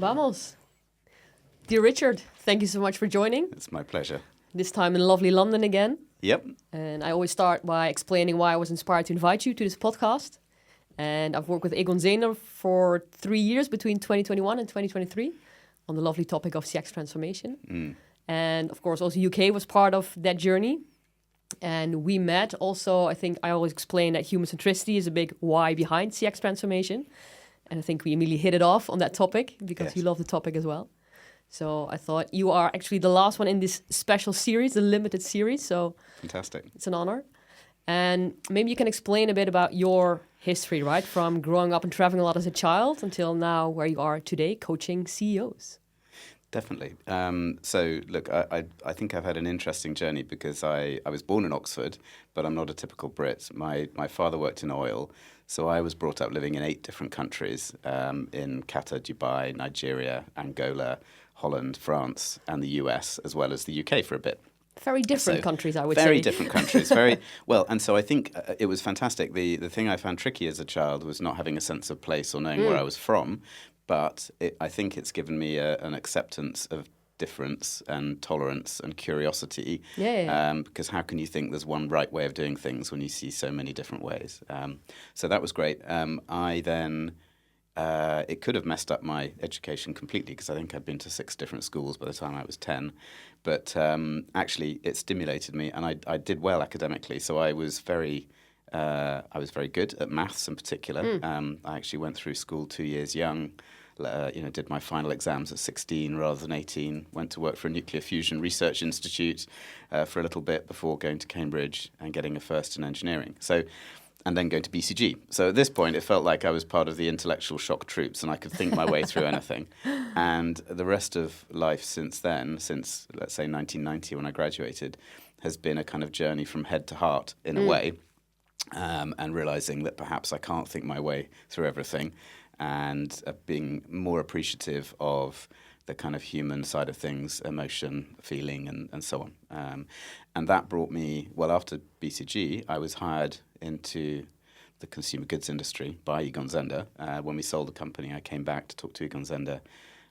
Vamos. Dear Richard, thank you so much for joining. It's my pleasure. This time in lovely London again. Yep. And I always start by explaining why I was inspired to invite you to this podcast. And I've worked with Egon Zehnder for 3 years between 2021 and 2023 on the lovely topic of CX transformation. And of course, also UK was part of that journey. And we met also, I think I always explain that human centricity is a big why behind CX transformation. And I think we immediately hit it off on that topic because you love the topic as well. So I thought you are actually the last one in this special series, the limited series. So fantastic. It's an honor. And maybe you can explain a bit about your history, right? From growing up and traveling a lot as a child until now where you are today, coaching CEOs. Definitely. So look, I think I've had an interesting journey because I was born in Oxford, but I'm not a typical Brit. My father worked in oil, so I was brought up living in 8 different countries, in Qatar, Dubai, Nigeria, Angola, Holland, France, and the US, as well as the UK for a bit. Very different countries, I would say. Very different countries. Very well, and so I think it was fantastic. The thing I found tricky as a child was not having a sense of place or knowing where I was from. But I think it's given me an acceptance of difference and tolerance and curiosity. Because how can you think there's one right way of doing things when you see so many different ways? So that was great. I then, it could have messed up my education completely because I think I'd been to 6 different schools by the time I was 10. But actually, it stimulated me and I did well academically. So I was very good at maths in particular. I actually went through school 2 years young. Did my final exams at 16 rather than 18, went to work for a nuclear fusion research institute for a little bit before going to Cambridge and getting a first in engineering. And then going to BCG. So at this point, it felt like I was part of the intellectual shock troops and I could think my way through anything. And the rest of life since then, since, let's say, 1990 when I graduated, has been a kind of journey from head to heart in a way. And realizing that perhaps I can't think my way through everything and being more appreciative of the kind of human side of things, emotion, feeling, and so on. And that brought me, well, after BCG, I was hired into the consumer goods industry by Egon Zehnder. When we sold the company, I came back to talk to Egon Zehnder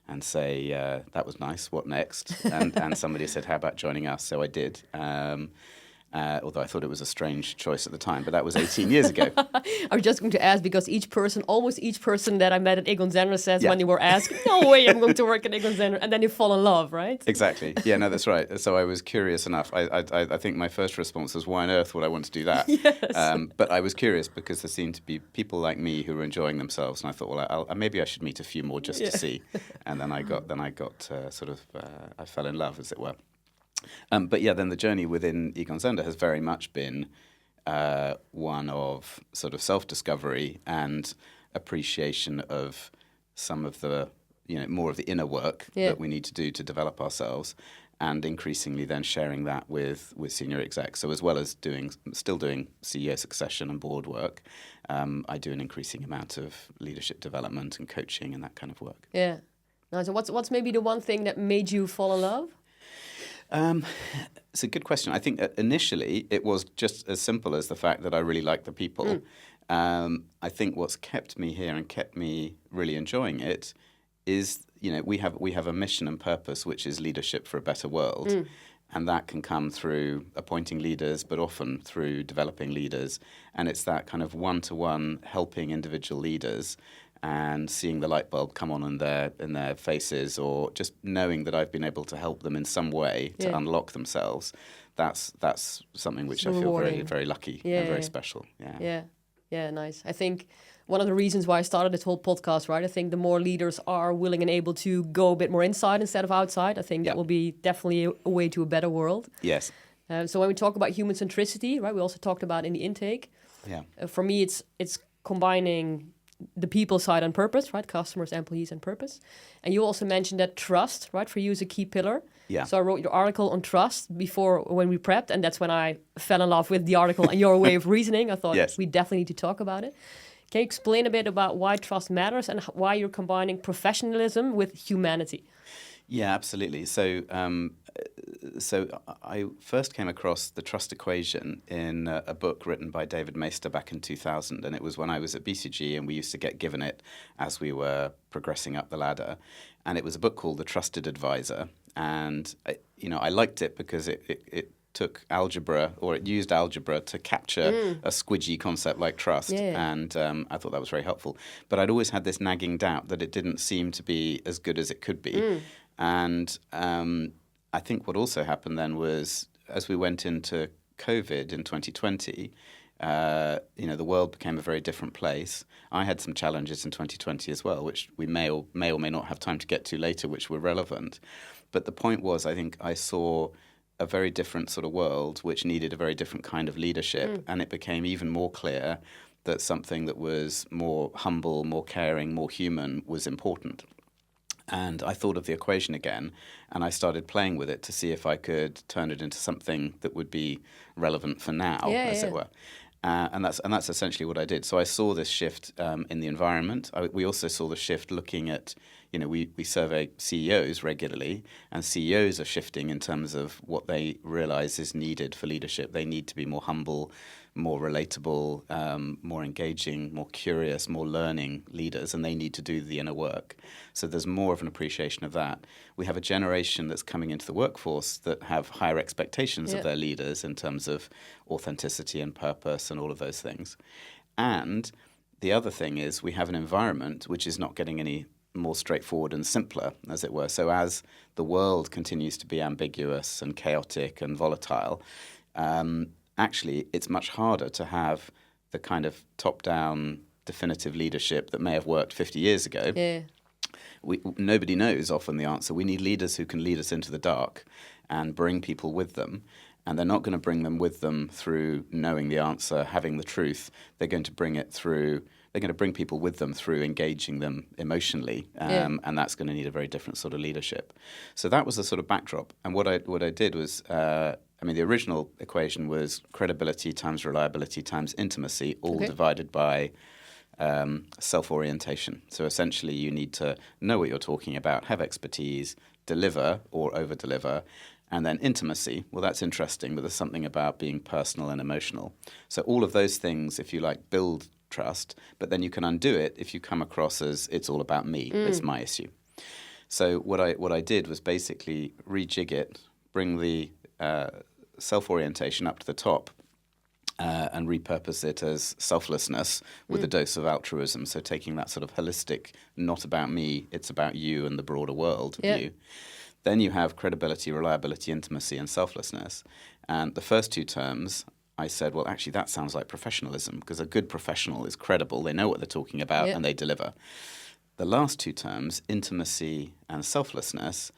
and say, that was nice, what next? And somebody said, how about joining us? So I did. Although I thought it was a strange choice at the time, but that was 18 years ago. I was just going to ask, because almost each person that I met at Egon Zehnder says when they were asked, no way I'm going to work at Egon Zehnder, and then you fall in love, right? Exactly. Yeah, no, that's right. So I was curious enough. I think my first response was, why on earth would I want to do that? Yes. But I was curious because there seemed to be people like me who were enjoying themselves, and I thought, well, maybe I should meet a few more just to see. And then I got I fell in love, as it were. But yeah, then the journey within Egon Zehnder has very much been one of sort of self-discovery and appreciation of some of the, more of the inner work that we need to do to develop ourselves, and increasingly then sharing that with senior execs. So as well as still doing CEO succession and board work, I do an increasing amount of leadership development and coaching and that kind of work. Yeah. Now, so what's maybe the one thing that made you fall in love? It's a good question. I think initially it was just as simple as the fact that I really like the people. I think what's kept me here and kept me really enjoying it is, we have a mission and purpose, which is leadership for a better world. And that can come through appointing leaders, but often through developing leaders. And it's that kind of one-to-one helping individual leaders and seeing the light bulb come on in their faces, or just knowing that I've been able to help them in some way to unlock themselves. That's something which I feel very, very lucky and very special. Yeah, nice. I think one of the reasons why I started this whole podcast, right? I think the more leaders are willing and able to go a bit more inside instead of outside, I think that will be definitely a way to a better world. Yes. So when we talk about human centricity, right? We also talked about in the intake. Yeah. For me, it's combining the people side and purpose, right? Customers, employees, and purpose. And you also mentioned that trust, right, for you is a key pillar. Yeah. So I wrote your article on trust before when we prepped, and that's when I fell in love with the article and your way of reasoning. I thought we definitely need to talk about it. Can you explain a bit about why trust matters and why you're combining professionalism with humanity? Yeah, absolutely. So I first came across the trust equation in a book written by David Maister back in 2000, and it was when I was at BCG, and we used to get given it as we were progressing up the ladder. And it was a book called The Trusted Advisor, and I liked it because it took algebra, or it used algebra to capture a squidgy concept like trust, and I thought that was very helpful. But I'd always had this nagging doubt that it didn't seem to be as good as it could be. And I think what also happened then was, as we went into COVID in 2020, the world became a very different place. I had some challenges in 2020 as well, which we may or may not have time to get to later, which were relevant. But the point was, I think I saw a very different sort of world, which needed a very different kind of leadership. And it became even more clear that something that was more humble, more caring, more human was important. And I thought of the equation again, and I started playing with it to see if I could turn it into something that would be relevant for now, as it were. And that's essentially what I did. So I saw this shift in the environment. We also saw the shift looking at, we survey CEOs regularly, and CEOs are shifting in terms of what they realize is needed for leadership. They need to be more humble, more relatable, more engaging, more curious, more learning leaders, and they need to do the inner work. So there's more of an appreciation of that. We have a generation that's coming into the workforce that have higher expectations of their leaders in terms of authenticity and purpose and all of those things. And the other thing is we have an environment which is not getting any more straightforward and simpler, as it were. So as the world continues to be ambiguous and chaotic and volatile, actually, it's much harder to have the kind of top-down definitive leadership that may have worked 50 years ago. Yeah. Nobody knows often the answer. We need leaders who can lead us into the dark and bring people with them. And they're not going to bring them with them through knowing the answer, having the truth. They're going to bring people with them through engaging them emotionally. And that's going to need a very different sort of leadership. So that was the sort of backdrop. And what I did was, the original equation was credibility times reliability times intimacy, all divided by self-orientation. So essentially you need to know what you're talking about, have expertise, deliver or over-deliver, and then intimacy. Well, that's interesting, but there's something about being personal and emotional. So all of those things, if you like, build trust, but then you can undo it if you come across as it's all about me, it's my issue. So what I did was basically rejig it, bring the self-orientation up to the top, and repurpose it as selflessness with a dose of altruism. So taking that sort of holistic, not about me, it's about you and the broader world view. Then you have credibility, reliability, intimacy, and selflessness. And the first two terms, I said, well, actually, that sounds like professionalism, because a good professional is credible. They know what they're talking about and they deliver. The last two terms, intimacy and selflessness,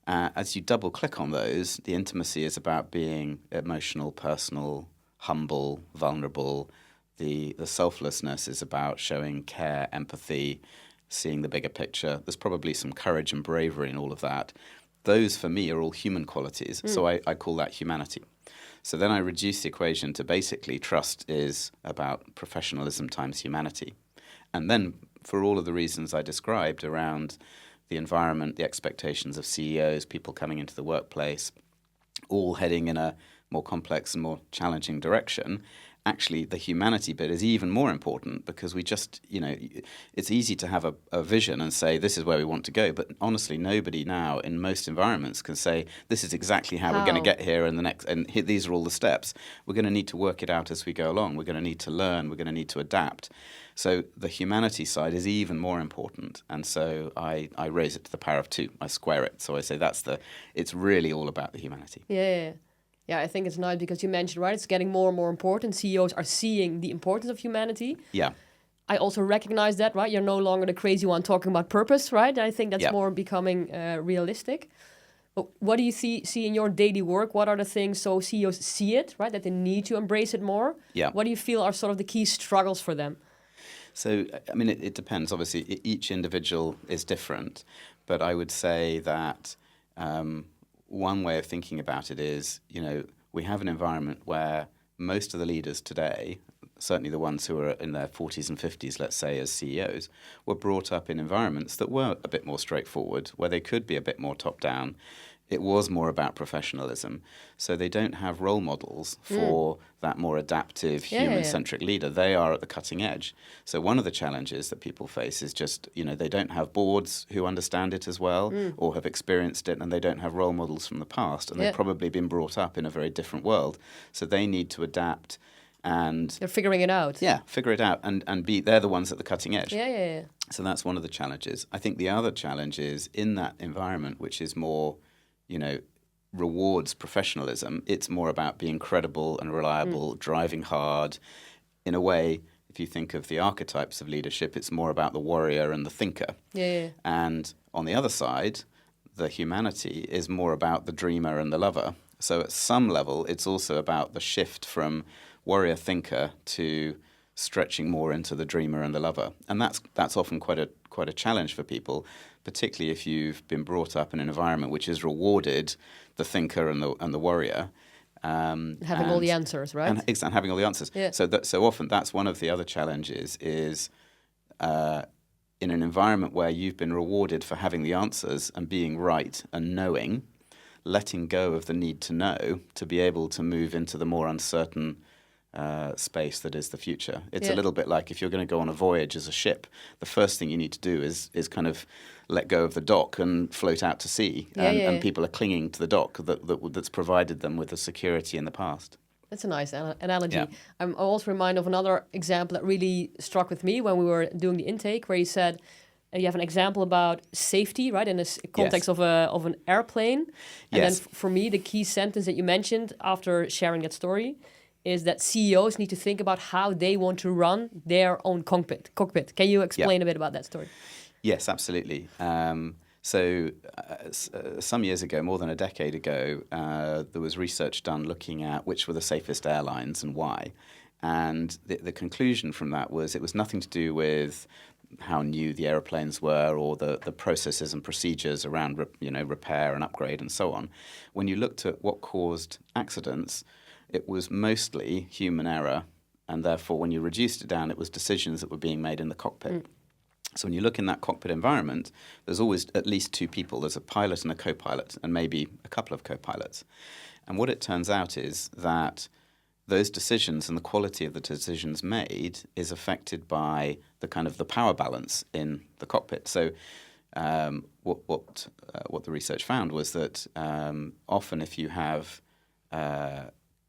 as you double click on those, the intimacy is about being emotional, personal, humble, vulnerable. The selflessness is about showing care, empathy, seeing the bigger picture. There's probably some courage and bravery in all of that. Those, for me, are all human qualities. So I call that humanity. So then I reduce the equation to basically trust is about professionalism times humanity. And then for all of the reasons I described around the environment, the expectations of CEOs, people coming into the workplace, all heading in a more complex and more challenging direction, actually the humanity bit is even more important, because we just, it's easy to have a vision and say this is where we want to go, but honestly nobody now in most environments can say this is exactly how we're going to get here and these are all the steps. We're going to need to work it out as we go along. We're going to need to learn. We're going to need to adapt. So the humanity side is even more important, and so I raise it to the power of 2. I square it. So I say it's really all about the humanity. Yeah, I think it's nice because you mentioned, right, it's getting more and more important. CEOs are seeing the importance of humanity. Yeah. I also recognize that, right? You're no longer the crazy one talking about purpose, right? I think that's more becoming realistic. But what do you see in your daily work? What are the things so CEOs see it, right, that they need to embrace it more? Yeah. What do you feel are sort of the key struggles for them? So, it depends. Obviously, each individual is different. But I would say that one way of thinking about it is, we have an environment where most of the leaders today, certainly the ones who are in their 40s and 50s, let's say, as CEOs, were brought up in environments that were a bit more straightforward, where they could be a bit more top-down. It was more about professionalism. So they don't have role models for that more adaptive, human-centric leader. They are at the cutting edge. So one of the challenges that people face is just, they don't have boards who understand it as well or have experienced it, and they don't have role models from the past. And they've probably been brought up in a very different world. So they need to adapt. And they're figuring it out. Yeah, figure it out and they're the ones at the cutting edge. Yeah. So that's one of the challenges. I think the other challenge is in that environment, which is more, rewards professionalism. It's more about being credible and reliable, driving hard. In a way, if you think of the archetypes of leadership, it's more about the warrior and the thinker. Yeah. And on the other side, the humanity is more about the dreamer and the lover. So at some level, it's also about the shift from warrior thinker to stretching more into the dreamer and the lover. And that's often quite a challenge for people, particularly if you've been brought up in an environment which has rewarded the thinker and the warrior. Having all the answers, right? And having all the answers. Yeah. So often that's one of the other challenges is in an environment where you've been rewarded for having the answers and being right and knowing, letting go of the need to know to be able to move into the more uncertain space that is the future. It's a little bit like if you're going to go on a voyage as a ship, the first thing you need to do is kind of let go of the dock and float out to sea. And people are clinging to the dock that's provided them with the security in the past. That's a nice analogy. Yeah. I'm also reminded of another example that really struck with me when we were doing the intake, where you said you have an example about safety, right, in this context of an airplane. And then for me, the key sentence that you mentioned after sharing that story is that CEOs need to think about how they want to run their own cockpit. Can you explain a bit about that story? Yes, absolutely. Some years ago, more than a decade ago, there was research done looking at which were the safest airlines and why. And the conclusion from that was it was nothing to do with how new the airplanes were or the processes and procedures around repair and upgrade and so on. When you looked at what caused accidents, it was mostly human error, and therefore when you reduced it down, it was decisions that were being made in the cockpit. So when you look in that cockpit environment, there's always at least two people. There's a pilot and a co-pilot, and maybe a couple of co-pilots. And what it turns out is that those decisions and the quality of the decisions made is affected by the kind of the power balance in the cockpit. So what the research found was that often if you have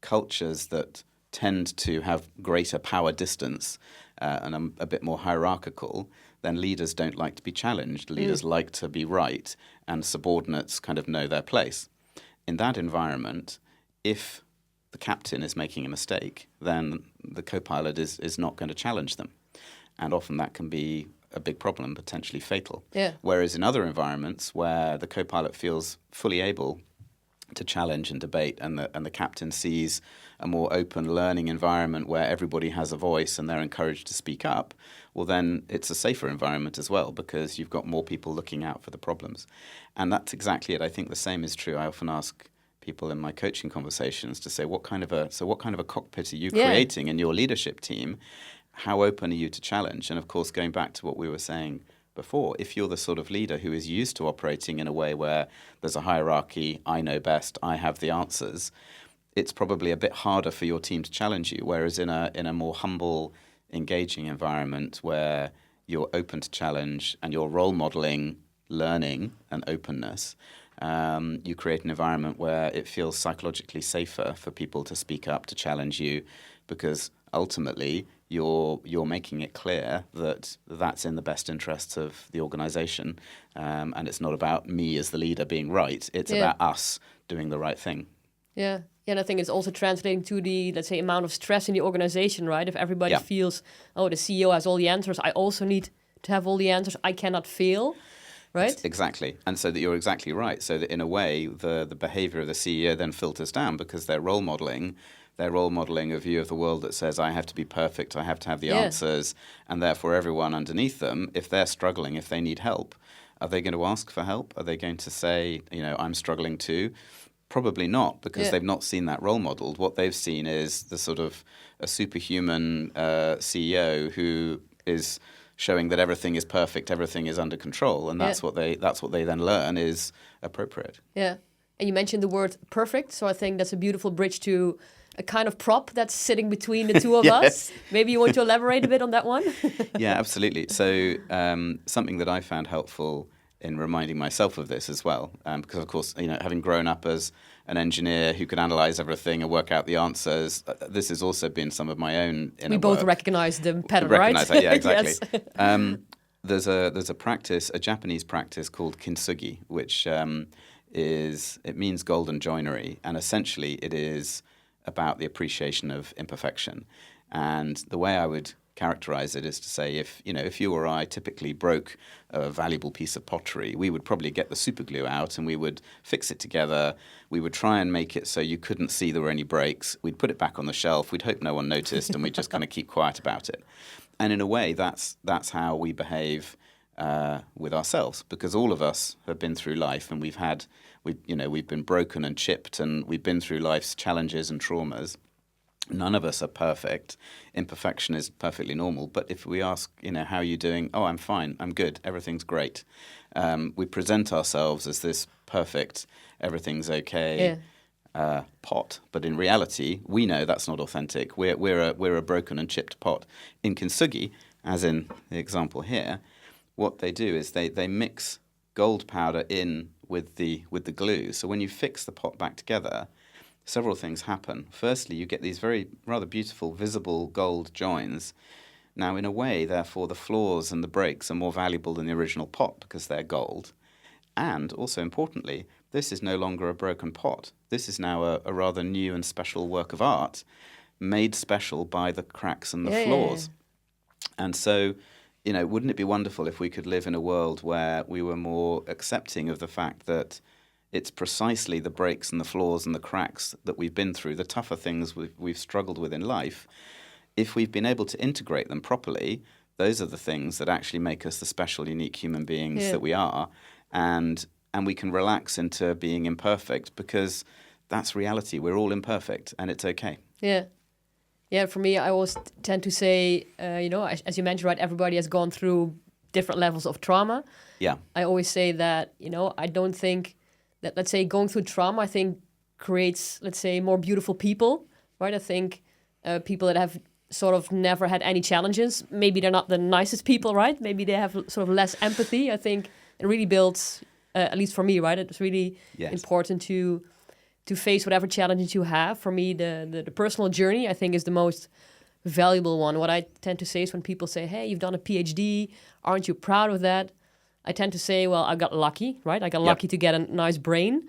cultures that tend to have greater power distance and a bit more hierarchical, then leaders don't like to be challenged. Leaders like to be right, and subordinates kind of know their place. In that environment, if the captain is making a mistake, then the co-pilot is not going to challenge them. And often that can be a big problem, potentially fatal. Yeah. Whereas in other environments where the co-pilot feels fully able to challenge and debate, and the captain sees a more open learning environment where everybody has a voice and they're encouraged to speak up, well then it's a safer environment as well because you've got more people looking out for the problems. And that's exactly it. I think the same is true. I often ask people in my coaching conversations to say, what kind of a cockpit are you creating in your leadership team? How open are you to challenge? And of course, going back to what we were saying before, if you're the sort of leader who is used to operating in a way where there's a hierarchy, I know best, I have the answers, it's probably a bit harder for your team to challenge you. Whereas in a more humble, engaging environment where you're open to challenge and you're role modeling learning and openness, you create an environment where it feels psychologically safer for people to speak up, to challenge you, because ultimately you're making it clear that that's in the best interests of the organization, and it's not about me as the leader being right. It's about us doing the right thing. Yeah. And I think it's also translating to the, let's say, amount of stress in the organization, right? If everybody feels, oh, the CEO has all the answers, I also need to have all the answers. I cannot fail, right? Exactly. And so that you're exactly right. So that in a way, the behavior of the CEO then filters down because they're role modeling a view of the world that says, I have to be perfect, I have to have the answers, and therefore everyone underneath them, if they're struggling, if they need help, are they going to ask for help? Are they going to say, I'm struggling too? Probably not, because Yeah. they've not seen that role modeled. What they've seen is the sort of a superhuman CEO who is showing that everything is perfect, everything is under control, and that's what they then learn is appropriate. Yeah. And you mentioned the word perfect, so I think that's a beautiful bridge to a kind of prop that's sitting between the two of Yes. us. Maybe you want to elaborate a bit on that one? Yeah, absolutely. So something that I found helpful in reminding myself of this as well, because of course, having grown up as an engineer who could analyze everything and work out the answers, this has also been some of my own inner We both work. recognize the pattern, Recognize right? that, yeah, exactly. Yes. There's a practice, a Japanese practice called Kintsugi, which it means golden joinery, and essentially it is about the appreciation of imperfection. And the way I would characterize it is to say, if you or I typically broke a valuable piece of pottery, we would probably get the super glue out and we would fix it together. We would try and make it so you couldn't see there were any breaks. We'd put it back on the shelf. We'd hope no one noticed, and we'd just kind of keep quiet about it. And in a way, that's how we behave with ourselves, because all of us have been through life, and we've been broken and chipped, and we've been through life's challenges and traumas. None of us are perfect. Imperfection is perfectly normal. But if we ask, how are you doing? Oh, I'm fine. I'm good. Everything's great. We present ourselves as this perfect, everything's okay pot. But in reality, we know that's not authentic. We're a broken and chipped pot. In Kintsugi, as in the example here, what they do is they mix gold powder in with the glue. So when you fix the pot back together, several things happen. Firstly, you get these very rather beautiful visible gold joins. Now, in a way, therefore, the flaws and the breaks are more valuable than the original pot because they're gold. And also importantly, this is no longer a broken pot. This is now a rather new and special work of art, made special by the cracks and the flaws. Yeah. And so, wouldn't it be wonderful if we could live in a world where we were more accepting of the fact that it's precisely the breaks and the flaws and the cracks that we've been through, the tougher things we've struggled with in life. If we've been able to integrate them properly, those are the things that actually make us the special, unique human beings that we are. And we can relax into being imperfect, because that's reality. We're all imperfect, and it's okay. Yeah. Yeah, for me, I always tend to say, as you mentioned, right, everybody has gone through different levels of trauma. Yeah. I always say that, I don't think that, let's say, going through trauma, I think creates, let's say, more beautiful people, right? I think people that have sort of never had any challenges, maybe they're not the nicest people, right? Maybe they have sort of less empathy. I think it really builds, at least for me, right? It's really important to face whatever challenges you have. For me, the personal journey, I think, is the most valuable one. What I tend to say is when people say, hey, you've done a PhD, aren't you proud of that? I tend to say, well, I got lucky, right? I got lucky to get a nice brain.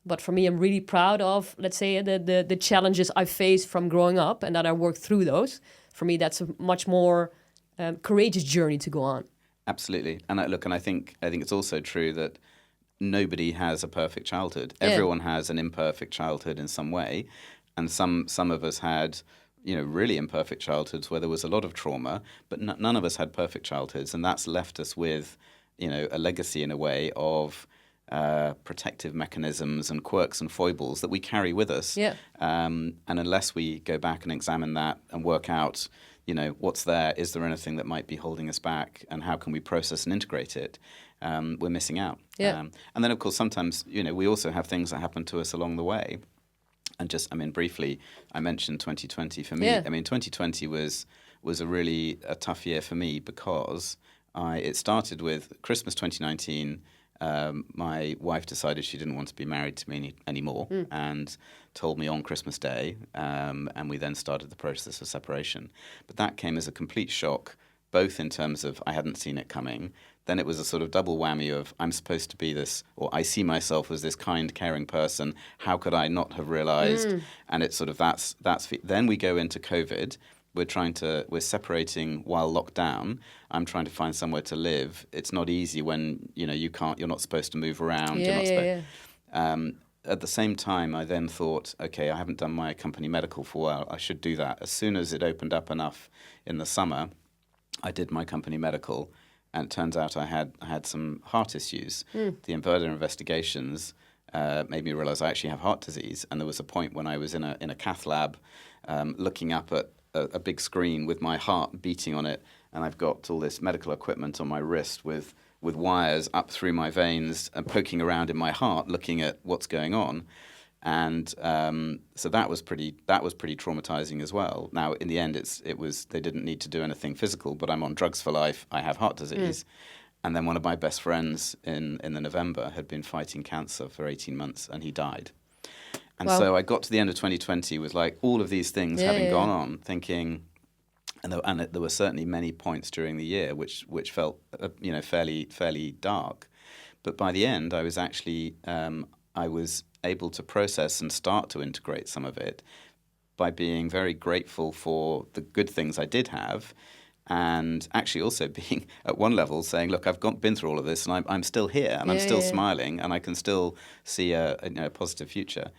But for me, I'm really proud of, let's say, the challenges I faced from growing up and that I worked through those. For me, that's a much more courageous journey to go on. Absolutely. And I think it's also true that nobody has a perfect childhood. Everyone has an imperfect childhood in some way. And some of us had, really imperfect childhoods where there was a lot of trauma, but none of us had perfect childhoods. And that's left us with, a legacy in a way of protective mechanisms and quirks and foibles that we carry with us. Yeah. And unless we go back and examine that and work out, what's there, is there anything that might be holding us back, and how can we process and integrate it, we're missing out. Yeah. And then, of course, sometimes, we also have things that happen to us along the way. And briefly, I mentioned 2020 for me. Yeah. 2020 was a tough year for me because it started with Christmas 2019. My wife decided she didn't want to be married to me anymore and told me on Christmas Day, and we then started the process of separation. But that came as a complete shock, both in terms of I hadn't seen it coming. Then it was a sort of double whammy of I'm supposed to be this, or I see myself as this kind, caring person. How could I not have realized? And it's sort of that's. Then we go into COVID. We're separating while locked down. I'm trying to find somewhere to live. It's not easy when, you're not supposed to move around. At the same time, I then thought, okay, I haven't done my company medical for a while. I should do that. As soon as it opened up enough in the summer, I did my company medical, and it turns out I had some heart issues. The further investigations made me realize I actually have heart disease. And there was a point when I was in a cath lab looking up at a big screen with my heart beating on it, and I've got all this medical equipment on my wrist with wires up through my veins and poking around in my heart, looking at what's going on. And so that was pretty traumatizing as well. Now, in the end, they didn't need to do anything physical, but I'm on drugs for life. I have heart disease. And then one of my best friends in the November had been fighting cancer for 18 months, and he died. And so I got to the end of 2020 with like all of these things having gone on, thinking, and there were certainly many points during the year which felt fairly dark. But by the end, I was actually I was able to process and start to integrate some of it by being very grateful for the good things I did have, and actually also being at one level saying, look, I've been through all of this, and I'm still here, and I'm still smiling, and I can still see a positive future.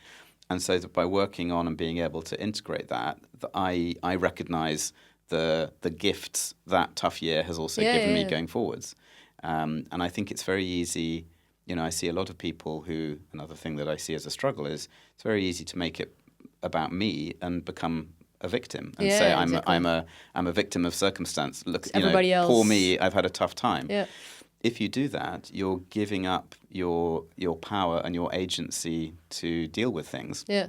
And so that by working on and being able to integrate that, I recognize the gifts that tough year has also given me going forwards. And I think it's very easy. I see a lot of people who, another thing that I see as a struggle is it's very easy to make it about me and become a victim and say I'm a victim of circumstance. Look, everybody else. Poor me, I've had a tough time. Yeah. If you do that, you're giving up your power and your agency to deal with things. Yeah.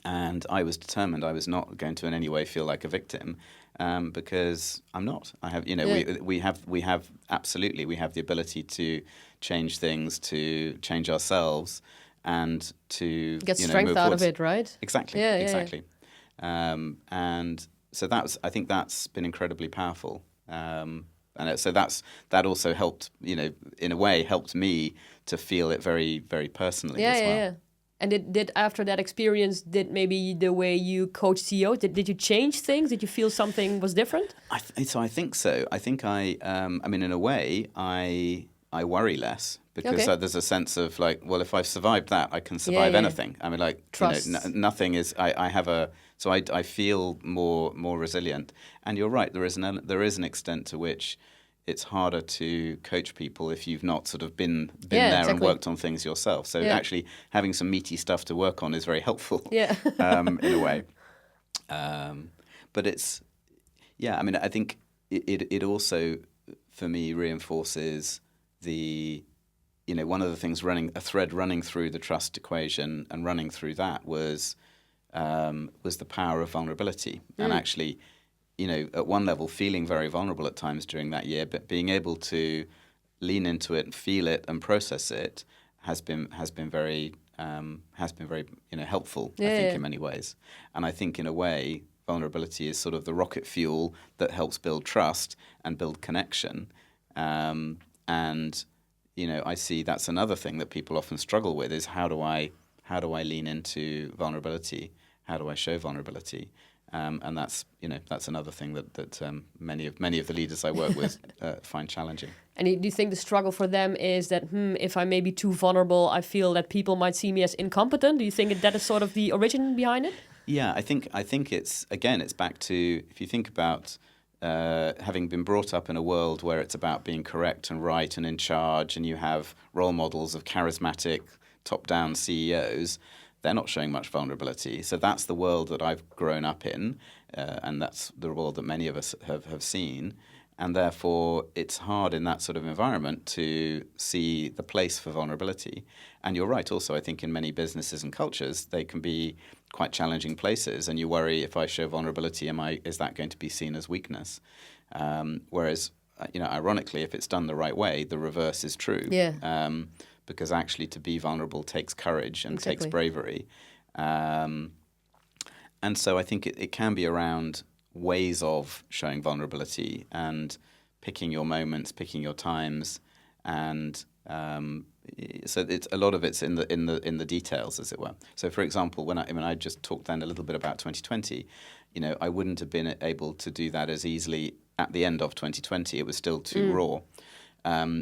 And I was determined I was not going to in any way feel like a victim, because I'm not. I have, we have the ability to change things, to change ourselves, and to get strength out of it, right? Exactly. Yeah, exactly. And so I think that's been incredibly powerful. And so that also helped, in a way, helped me to feel it very, very personally as well. Yeah. And did after that experience, did maybe the way you coach CEOs, did you change things? Did you feel something was different? I think so. I think in a way, I worry less because there's a sense of like, well, if I've survived that, I can survive anything. I mean, like, trust. Nothing is. I feel more resilient. And you're right. There is an extent to which it's harder to coach people if you've not sort of been there and worked on things yourself. So actually having some meaty stuff to work on is very helpful. Yeah. In a way. But it's I think it also for me reinforces one of the things running through the trust equation and running through that was the power of vulnerability. And actually, at one level, feeling very vulnerable at times during that year, but being able to lean into it and feel it and process it has been very helpful. I think in many ways, and I think in a way, vulnerability is sort of the rocket fuel that helps build trust and build connection. And I see that's another thing that people often struggle with is how do I lean into vulnerability? How do I show vulnerability? And that's another thing that many of the leaders I work with find challenging. And do you think the struggle for them is that if I may be too vulnerable, I feel that people might see me as incompetent? Do you think that is sort of the origin behind it? Yeah, I think it's back to, if you think about having been brought up in a world where it's about being correct and right and in charge, and you have role models of charismatic top-down CEOs. They're not showing much vulnerability. So that's the world that I've grown up in, and that's the world that many of us have seen. And therefore, it's hard in that sort of environment to see the place for vulnerability. And you're right also, I think in many businesses and cultures, they can be quite challenging places. And you worry, if I show vulnerability, is that going to be seen as weakness? Whereas, ironically, if it's done the right way, the reverse is true. Yeah. Because actually to be vulnerable takes courage and takes bravery. And so I think it can be around ways of showing vulnerability and picking your moments, picking your times, and so it's a lot of it's in the details, as it were. So, for example, when I just talked then a little bit about 2020, I wouldn't have been able to do that as easily at the end of 2020. It was still too raw.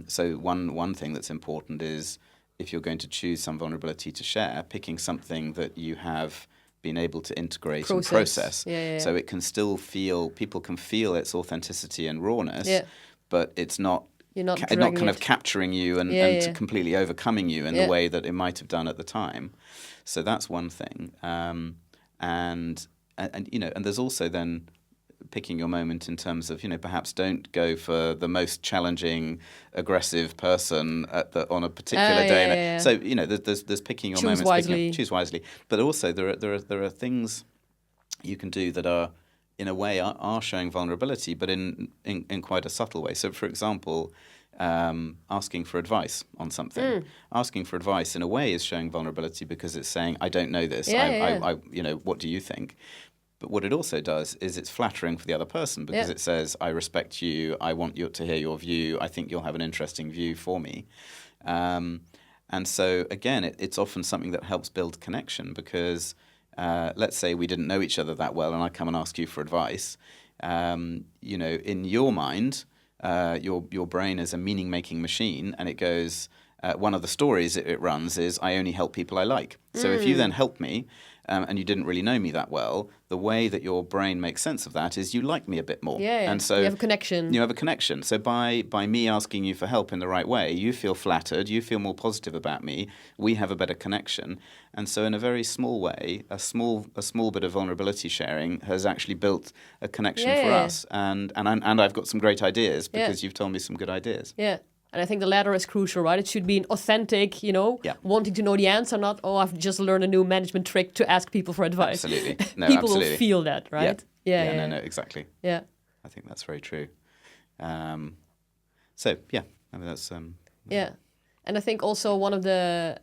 So one thing that's important is if you're going to choose some vulnerability to share, picking something that you have been able to integrate and process. So it can still people can feel its authenticity and rawness, but it's not You're not not dragging kind it. of capturing you and completely overcoming you in the way that it might have done at the time. So that's one thing. And there's also then picking your moment in terms of, perhaps don't go for the most challenging, aggressive person on a particular day. Yeah. So, there's picking your moments. Choose wisely. But also there are things you can do that are, in a way, are showing vulnerability, but in quite a subtle way. So, for example, asking for advice on something. Asking for advice, in a way, is showing vulnerability because it's saying, I don't know this. I what do you think? But what it also does is it's flattering for the other person because it says, I respect you, I want you to hear your view, I think you'll have an interesting view for me. And so, again, it's often something that helps build connection because let's say we didn't know each other that well and I come and ask you for advice. In your mind, your brain is a meaning-making machine and it goes, one of the stories it runs is, I only help people I like. So if you then help me, and you didn't really know me that well, the way that your brain makes sense of that is you like me a bit more. Yeah. And so you have a connection. You have a connection. So by me asking you for help in the right way, you feel flattered, you feel more positive about me, we have a better connection. And so in a very small way, a small bit of vulnerability sharing has actually built a connection for us. And I've got some great ideas because you've told me some good ideas. Yeah. And I think the latter is crucial, right? It should be an authentic, wanting to know the answer, not, I've just learned a new management trick to ask people for advice. Absolutely. No, people absolutely. will feel that, right? Yeah. No, exactly. Yeah. I think that's very true. That's... Yeah. And I think also one of the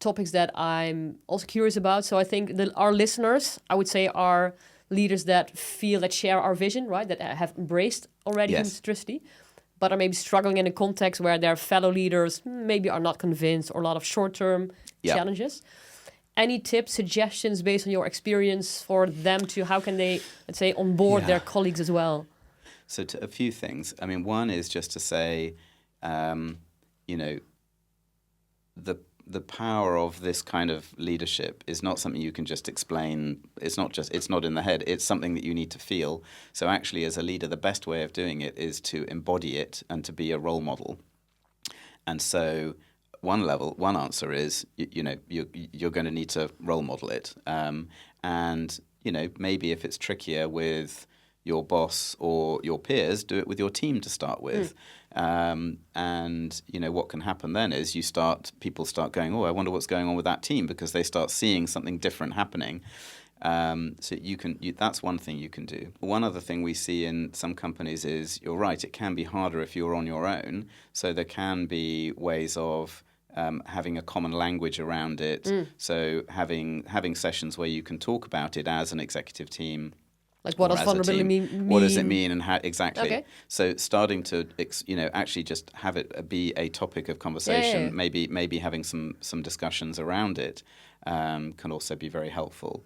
topics that I'm also curious about, so I think our listeners, I would say, are leaders that share our vision, right? That have embraced already human centricity, but are maybe struggling in a context where their fellow leaders maybe are not convinced, or a lot of short-term challenges. Any tips, suggestions based on your experience for them to, how can they, let's say, onboard their colleagues as well? So a few things. I mean, one is just to say, the power of this kind of leadership is not something you can just explain. It's not in the head. It's something that you need to feel. So actually, as a leader, the best way of doing it is to embody it and to be a role model. And so one answer is, you're going to need to role model it. And maybe if it's trickier with your boss or your peers, do it with your team to start with. And what can happen then is people start going, I wonder what's going on with that team, because they start seeing something different happening. So that's one thing you can do. One other thing we see in some companies is, you're right, it can be harder if you're on your own. So there can be ways of having a common language around it. So having sessions where you can talk about it as an executive team. Like, what does vulnerability mean? What does it mean, and how exactly? Okay. So starting to actually just have it be a topic of conversation. Maybe having some discussions around it can also be very helpful.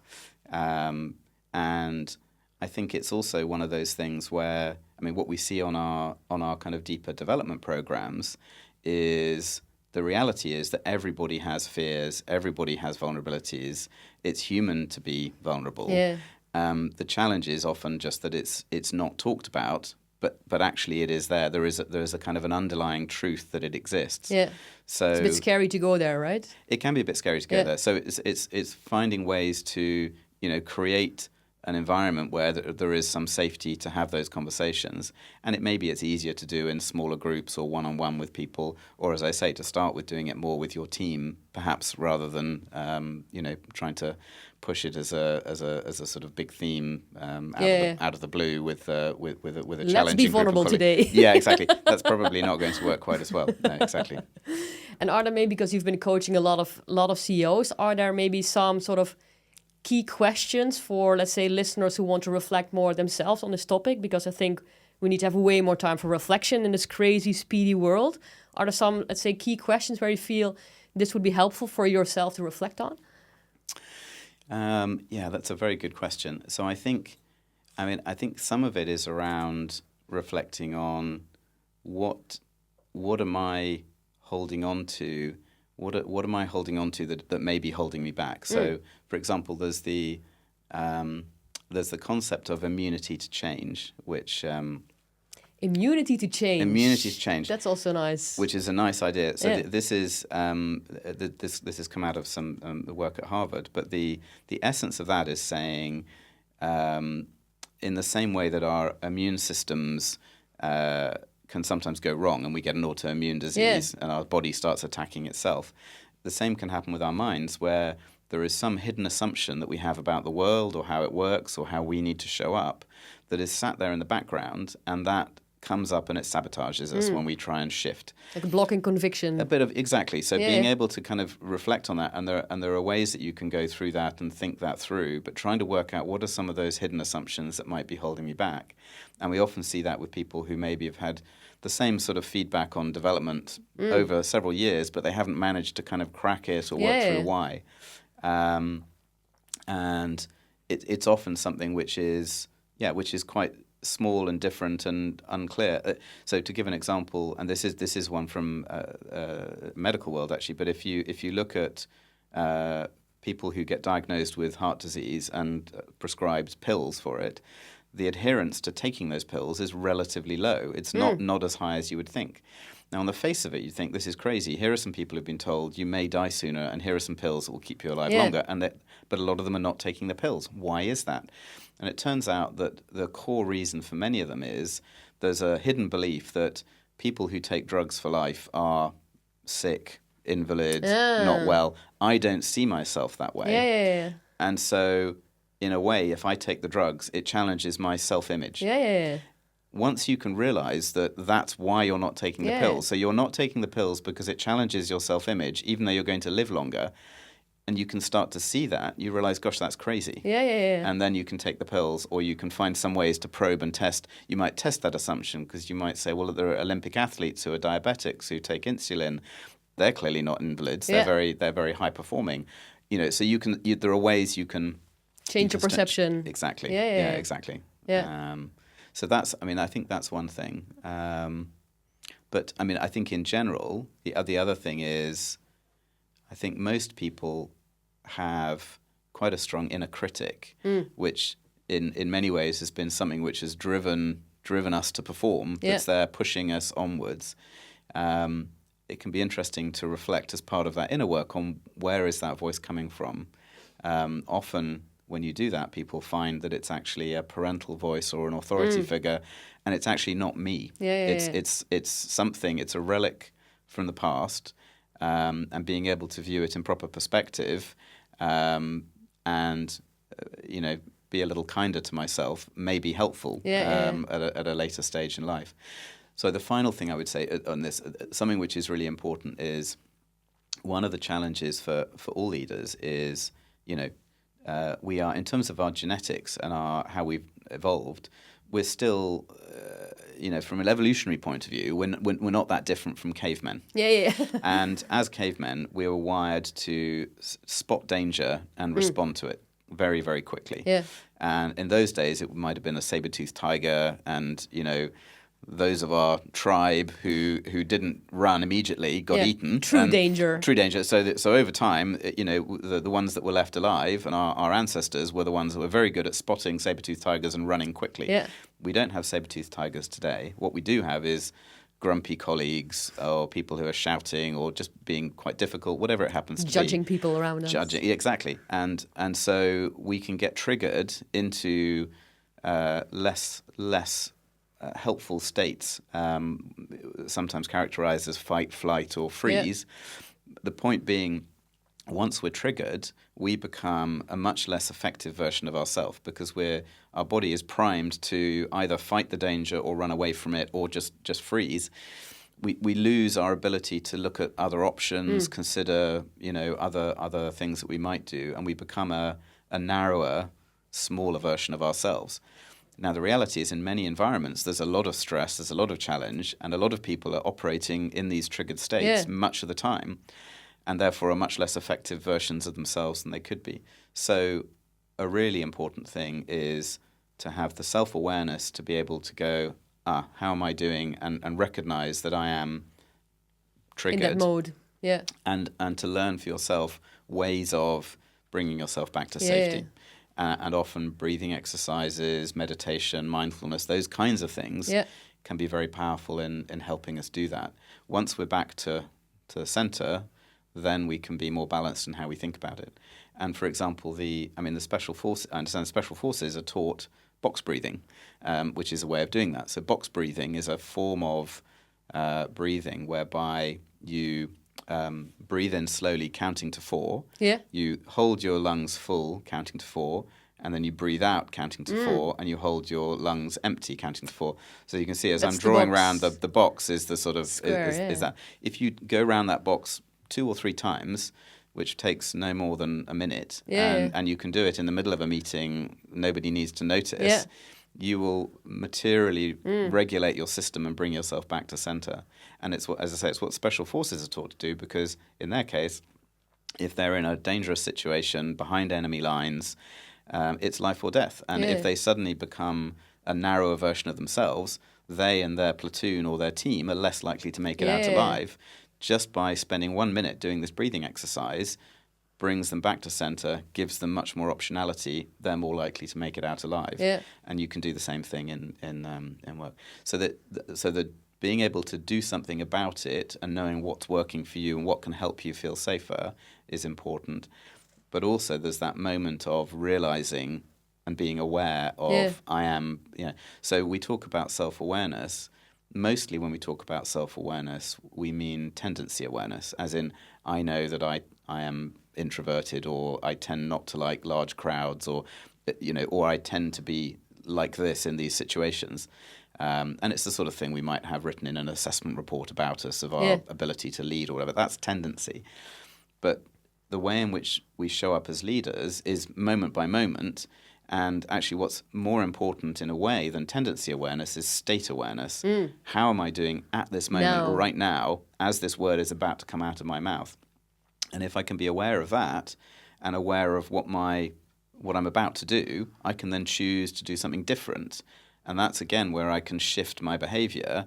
And I think it's also one of those things where, what we see on our kind of deeper development programs is, the reality is that everybody has fears, everybody has vulnerabilities. It's human to be vulnerable. Yeah. The challenge is often just that it's not talked about, but actually it is there. There is a kind of an underlying truth that it exists. Yeah. So it's a bit scary to go there, right? It can be a bit scary to go there. So it's finding ways to create an environment where there is some safety to have those conversations. And it's easier to do in smaller groups or one-on-one with people, or, as I say, to start with doing it more with your team, perhaps, rather than trying to push it as a sort of big theme out of the blue with a challenging. Let's be vulnerable today. Yeah, exactly. That's probably not going to work quite as well. No, exactly. And are there maybe, because you've been coaching a lot of CEOs, are there maybe some sort of key questions for, let's say, listeners who want to reflect more themselves on this topic? Because I think we need to have way more time for reflection in this crazy, speedy world. Are there some, let's say, key questions where you feel this would be helpful for yourself to reflect on? That's a very good question. So I think some of it is around reflecting on what am I holding on to. What am I holding on to that may be holding me back? So, for example, there's the concept of immunity to change, which Immunity to change. Immunity to change. That's also nice. Which is a nice idea. So Yeah. this is this has come out of some work at Harvard. But the essence of that is saying, in the same way that our immune systems can sometimes go wrong and we get an autoimmune disease and our body starts attacking itself, the same can happen with our minds, where there is some hidden assumption that we have about the world or how it works or how we need to show up that is sat there in the background, and that comes up and it sabotages us when we try and shift. Like a blocking conviction. A bit of, exactly. So being able to kind of reflect on that, and there are ways that you can go through that and think that through, but trying to work out what are some of those hidden assumptions that might be holding me back. And we often see that with people who maybe have had the same sort of feedback on development over several years, but they haven't managed to kind of crack it or work through why. And it's often something which is quite small and different and unclear. So to give an example, and this is one from medical world actually, but if you look at people who get diagnosed with heart disease and prescribed pills for it, the adherence to taking those pills is relatively low. It's not as high as you would think. Now, on the face of it, you think this is crazy. Here are some people who've been told you may die sooner, and here are some pills that will keep you alive longer. But a lot of them are not taking the pills. Why is that? And it turns out that the core reason for many of them is there's a hidden belief that people who take drugs for life are sick, invalid, not well. I don't see myself that way. Yeah. And so, in a way, if I take the drugs, it challenges my self-image. Yeah. Once you can realize that that's why you're not taking the pills. So you're not taking the pills because it challenges your self-image, even though you're going to live longer. And you can start to see that. You realize, gosh, that's crazy. Yeah. And then you can take the pills, or you can find some ways to probe and test. You might test that assumption because you might say, well, there are Olympic athletes who are diabetics who take insulin. They're clearly not invalids. They're very high performing. So there are ways you can change your perception. Exactly. Yeah, exactly. Yeah. So I think that's one thing. But I think in general, the other thing is, I think most people have quite a strong inner critic, which in many ways has been something which has driven us to perform. That's there pushing us onwards. It can be interesting to reflect as part of that inner work on where is that voice coming from. Often when you do that, people find that it's actually a parental voice or an authority figure, and it's actually not me. It's something. It's a relic from the past. And being able to view it in proper perspective, and be a little kinder to myself may be helpful at a later stage in life. So the final thing I would say on this, something which is really important, is one of the challenges for all leaders is, we are, in terms of our genetics and how we've evolved, we're still, from an evolutionary point of view, we're not that different from cavemen. Yeah. And as cavemen, we were wired to spot danger and respond to it very, very quickly. Yeah. And in those days, it might have been a saber-toothed tiger, and those of our tribe who didn't run immediately got eaten. True danger. So over time, the ones that were left alive, and our ancestors were the ones that were very good at spotting saber-toothed tigers and running quickly. Yeah. We don't have saber-toothed tigers today. What we do have is grumpy colleagues, or people who are shouting or just being quite difficult, whatever it happens to be. Judging people around us. Exactly. And so we can get triggered into less helpful states, sometimes characterized as fight, flight, or freeze. Yeah. The point being, once we're triggered, we become a much less effective version of ourselves, because our body is primed to either fight the danger or run away from it or just freeze. We lose our ability to look at other options, consider other things that we might do, and we become a narrower, smaller version of ourselves. Now, the reality is, in many environments, there's a lot of stress, there's a lot of challenge, and a lot of people are operating in these triggered states much of the time, and therefore are much less effective versions of themselves than they could be. So a really important thing is to have the self-awareness to be able to go, how am I doing, and recognize that I am triggered. In that mode, And to learn for yourself ways of bringing yourself back to safety. Yeah. And often breathing exercises, meditation, mindfulness, those kinds of things can be very powerful in helping us do that. Once we're back to center, then we can be more balanced in how we think about it. And for example, the special forces, I understand the special forces are taught box breathing, which is a way of doing that. So box breathing is a form of breathing whereby you breathe in slowly, counting to 4. Yeah. You hold your lungs full, counting to 4, and then you breathe out, counting to 4, and you hold your lungs empty, counting to 4. So you can see as That's I'm drawing the box. around the box is the sort of Square, is that if you go around that box 2 or 3 times, which takes no more than a minute, and you can do it in the middle of a meeting, nobody needs to notice, you will materially regulate your system and bring yourself back to center. And it's what, as I say, it's what special forces are taught to do, because in their case, if they're in a dangerous situation behind enemy lines, it's life or death. And if they suddenly become a narrower version of themselves, they and their platoon or their team are less likely to make it out alive. Just by spending 1 minute doing this breathing exercise brings them back to center, gives them much more optionality. They're more likely to make it out alive. Yeah. And you can do the same thing in work. So that being able to do something about it and knowing what's working for you and what can help you feel safer is important. But also there's that moment of realizing and being aware of So we talk about self-awareness. Mostly when we talk about self-awareness, we mean tendency awareness, as in I know that I am introverted, or I tend not to like large crowds, or I tend to be like this in these situations. And it's the sort of thing we might have written in an assessment report about us of our ability to lead or whatever. That's tendency. But the way in which we show up as leaders is moment by moment. And actually what's more important in a way than tendency awareness is state awareness. How am I doing at this moment, right now, as this word is about to come out of my mouth? And if I can be aware of that and aware of what I'm about to do, I can then choose to do something different. And that's, again, where I can shift my behavior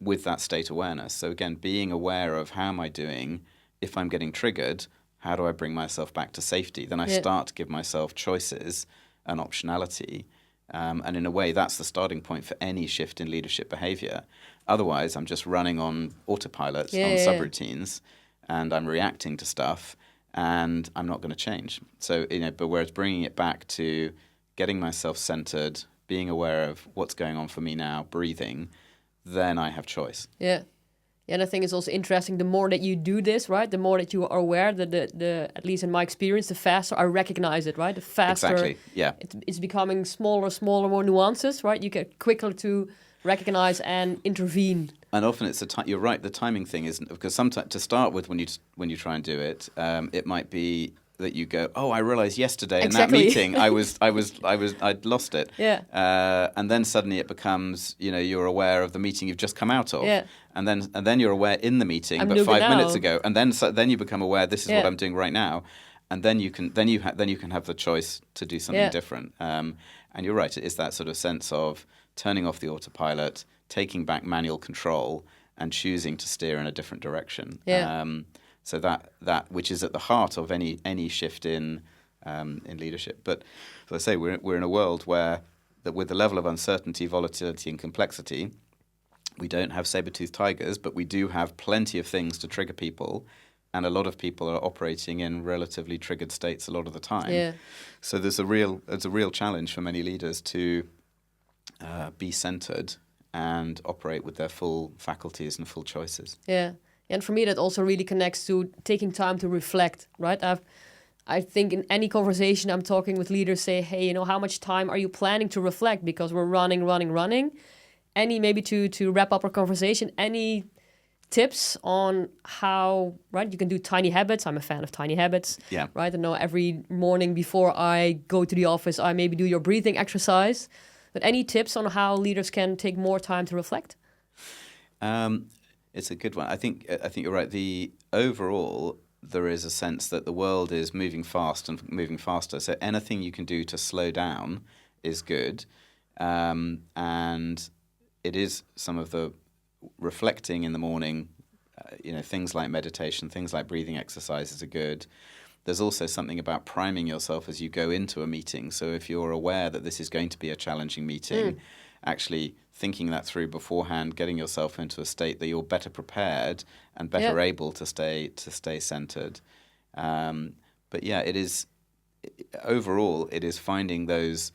with that state awareness. So, again, being aware of how am I doing, if I'm getting triggered, how do I bring myself back to safety? Then I start to give myself choices and optionality. And in a way, that's the starting point for any shift in leadership behavior. Otherwise, I'm just running on autopilots, on subroutines, and I'm reacting to stuff, and I'm not going to change. So, but whereas bringing it back to getting myself centered, being aware of what's going on for me now, breathing, then I have choice. Yeah. And I think it's also interesting, the more that you do this, right, the more that you are aware, the at least in my experience, the faster I recognize it, right? The faster it's becoming smaller, more nuances, right? You get quicker to recognize and intervene. And often it's you're right, the timing thing isn't, because sometimes to start with, when you try and do it, it might be that you go, oh, I realized yesterday in that meeting I'd lost it. Yeah. And then suddenly it becomes, you're aware of the meeting you've just come out of. Yeah. And then you're aware in the meeting, but 5 minutes ago. And then you become aware, this is what I'm doing right now. And then you can have the choice to do something different. And you're right, it is that sort of sense of turning off the autopilot, taking back manual control, and choosing to steer in a different direction. Yeah. So that which is at the heart of any shift in leadership. But as I say, we're in a world where with the level of uncertainty, volatility, and complexity, we don't have saber-toothed tigers, but we do have plenty of things to trigger people, and a lot of people are operating in relatively triggered states a lot of the time. Yeah. So there's a real challenge for many leaders to be centered and operate with their full faculties and full choices. Yeah. And for me, that also really connects to taking time to reflect, right? I think in any conversation I'm talking with leaders, say, hey, how much time are you planning to reflect? Because we're running. Maybe to wrap up our conversation, any tips on how, right, you can do tiny habits. I'm a fan of tiny habits, right? I know every morning before I go to the office, I maybe do your breathing exercise. But any tips on how leaders can take more time to reflect? It's a good one. I think you're right. Overall, there is a sense that the world is moving fast and moving faster. So anything you can do to slow down is good. And it is some of the reflecting in the morning, things like meditation, things like breathing exercises are good. There's also something about priming yourself as you go into a meeting. So if you're aware that this is going to be a challenging meeting, actually thinking that through beforehand, getting yourself into a state that you're better prepared and better able to stay centered. But yeah, it is overall it is finding those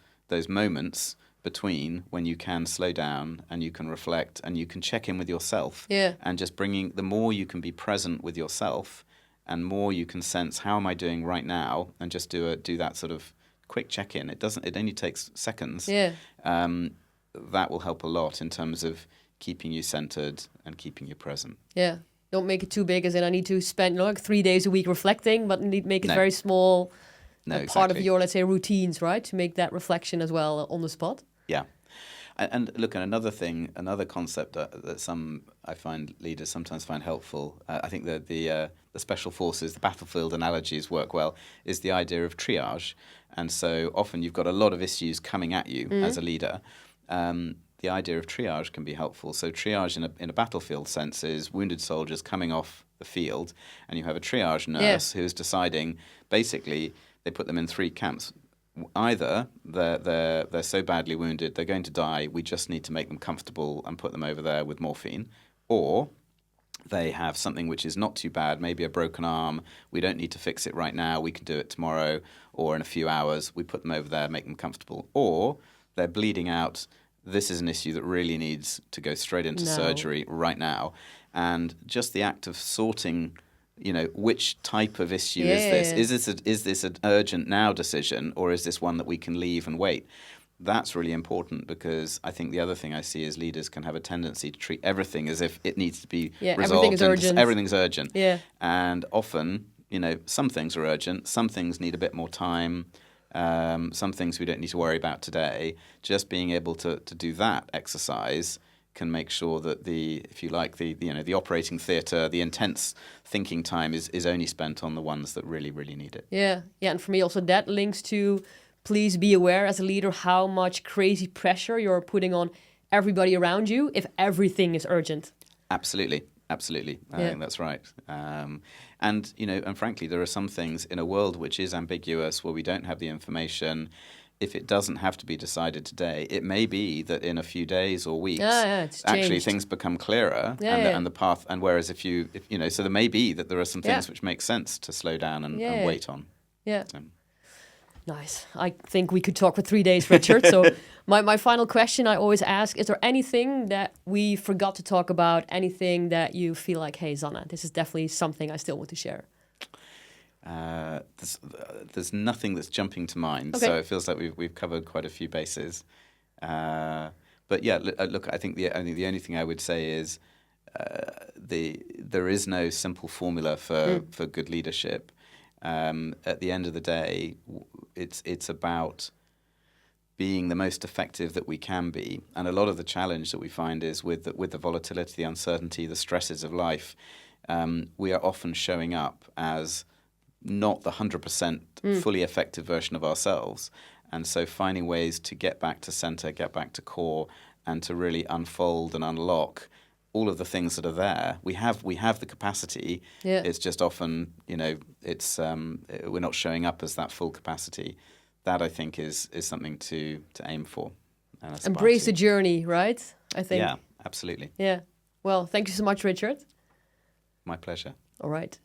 moments between when you can slow down and you can reflect and you can check in with yourself, and just bringing the more you can be present with yourself and more you can sense how am I doing right now, and just do that sort of quick check-in. It only takes seconds. That will help a lot in terms of keeping you centered and keeping you present. Don't make it too big, as in I need to spend like 3 days a week reflecting, but make it very small, part of your, let's say, routines, right? To make that reflection as well on the spot. Yeah. And look, another concept that some I find leaders sometimes find helpful, I think that the special forces, the battlefield analogies work well, is the idea of triage. And so often you've got a lot of issues coming at you as a leader. The idea of triage can be helpful. So triage in a battlefield sense is wounded soldiers coming off the field, and you have a triage nurse who's deciding, basically, they put them in 3 camps. Either they're so badly wounded, they're going to die, we just need to make them comfortable and put them over there with morphine, or they have something which is not too bad, maybe a broken arm, we don't need to fix it right now, we can do it tomorrow or in a few hours, we put them over there, make them comfortable. Or they're bleeding out, this is an issue that really needs to go straight into surgery right now. And just the act of sorting, which type of issue is this? Is this an urgent now decision, or is this one that we can leave and wait? That's really important, because I think the other thing I see is leaders can have a tendency to treat everything as if it needs to be resolved. Everything's urgent. Yeah. And often, some things are urgent, some things need a bit more time. Some things we don't need to worry about today. Just being able to do that exercise can make sure that the operating theatre, the intense thinking time is only spent on the ones that really, really need it. Yeah. And for me also that links to, please be aware as a leader how much crazy pressure you're putting on everybody around you if everything is urgent. Absolutely. I think that's right. And frankly, there are some things in a world which is ambiguous, where we don't have the information. If it doesn't have to be decided today, it may be that in a few days or weeks, actually things become clearer, and the path. And whereas if so there may be that there are some things which make sense to slow down and wait on. Yeah. So. Nice. I think we could talk for 3 days, Richard. So my final question I always ask, is there anything that we forgot to talk about, anything that you feel like, hey, Zanna, this is definitely something I still want to share? There's nothing that's jumping to mind, so it feels like we've covered quite a few bases. But yeah, look, I think the only thing I would say is there is no simple formula for good leadership. At the end of the day, it's about being the most effective that we can be. And a lot of the challenge that we find is with the volatility, the uncertainty, the stresses of life, we are often showing up as not the 100% fully effective version of ourselves. And so finding ways to get back to center, get back to core, and to really unfold and unlock all of the things that are there. We have the capacity. Yeah. It's just often, we're not showing up as that full capacity. That, I think, is something to aim for. And embrace the journey, right? I think. Yeah, absolutely. Yeah. Well, thank you so much, Richard. My pleasure. All right.